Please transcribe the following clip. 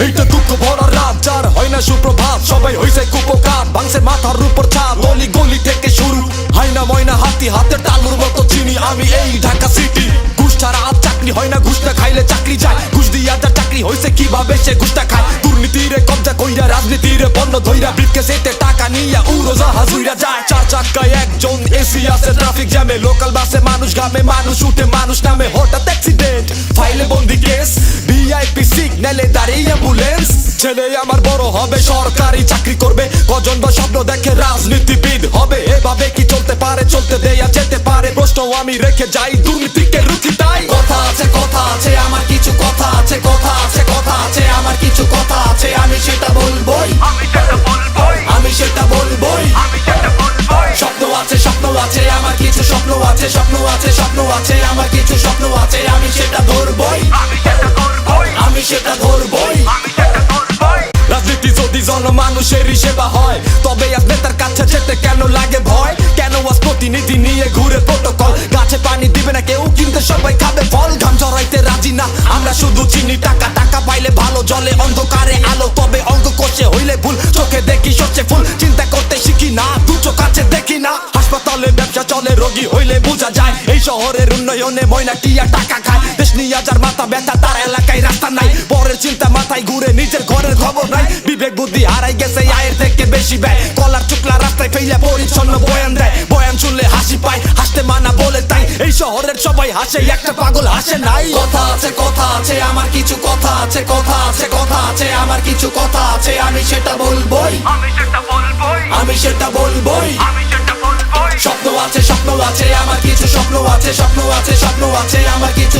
এইটা দুঃখ ভরা রাত, যার হয় না সুপ্রভাত, সবাই হইছে কুপকার, ভাঙছে মাথার উপর ছাদ, গলি গলি থেকে শুরু, হাইনা ময়না হাতি হাতে টালুর মতো চিনি আমি এই ঢাকা সিটি। ঘুষ ছাড়া আর চাকরি হয় না, ঘুষ না খাইলে চাকরি যায়, ঘুষ দিয়া যা চাকরি হইছে কিভাবে সে ঘুষটা খায়। দুর্নীতিরে কবজা কইরা রাজনীতিরে পণ্য ধইরা ব্রিফকেসেতে টাকা নিয়া উড়োজাহাজ উইরা যায়। চার চাক্কায় একজন এসি আছে ট্রাফিক জ্যামে, লোকাল বাসে মানুষ ঘামে, মানুষ উঠে মানুষ নামে, হঠাৎ অ্যাক্সিডেন্ট, ফাইলে বন্দি কেস, ভিআইপি সিগন্যালে দাঁড়িয়ে অ্যাম্বুলেন্স। ছেলে আমার বড় হবে, সরকারি চাকরি করবে, কজন বা স্বপ্ন দেখে রাজনীতিবিদ হবে। এভাবে কি চলতে পারে, চলতে দেয়া যেতে পারে, প্রশ্ন আমি রেখে যাই দুর্নীতিকে রুখি তাই। কথা আছে আমার কিছু কথা আছে, কথা আছে আমার কিছু কথা আছে, আমি সেটা বলবোই, আমি সেটা বলবোই। স্বপ্ন আছে আমার কিছু স্বপ্ন আছে, স্বপ্ন আছে আমার কিছু স্বপ্ন আছে, আমি সেটা ধরবোই, আমি সেটা ধরবোই। রাজনীতি যদি জনমানুষেরই সেবা হয়, তবে আজ নেতার কাছে যেতে কেন লাগে ভয়? কেন আজ প্রতিনিধি নিয়ে ঘুরে প্রটোকল? গাছে পানি দিবে না কেউ, কিন্তু সবাই খাবে ফল। ঘাম ঝরাইতে রাজি না আমরা, শুধু চিনি টাকা, টাকা পাইলে ভালো জলে অন্ধকারে আলো, তবে অঙ্ক কষে হইলে ভুল, চোখে দেখি সবচেয়ে ফুল, চিন্তা করতে শিখি না, দু চোখ আছে দেখি না। হাসপাতালে ব্যবসা চলে, রোগী হইলে বোঝা যায়, এই শহরের উন্নয়নে ময়না টিয়া টাকা খায়। দেশ নিয়ে যার মাথা ব্যথা, তার এলাকায় রাস্তা নাই, পরের চিন্তা মাথায় ঘুরে, নিজের ঘরের খবর নাই। বিবেক বুদ্ধি হারাই গেছে, আয়ের থেকে বেশি ব্যয়, কলার চুকলা রাস্তায় ফেলে পরিচ্ছন্ন বয়ান দেয়। বয়ান শুনলে হাসি পায়, হাসতে মানা বলে তাই, এই শহরের সবাই হাসে, একটা পাগল হাসে নাই। কথা আছে আমার কিছু কথা আছে, কথা আছে আমার কিছু কথা আছে, আমি সেটা বলবোই, আমি সেটা বলবোই। স্বপ্ন আছে আমার কিছু স্বপ্ন আছে, স্বপ্ন আছে আমার কিছু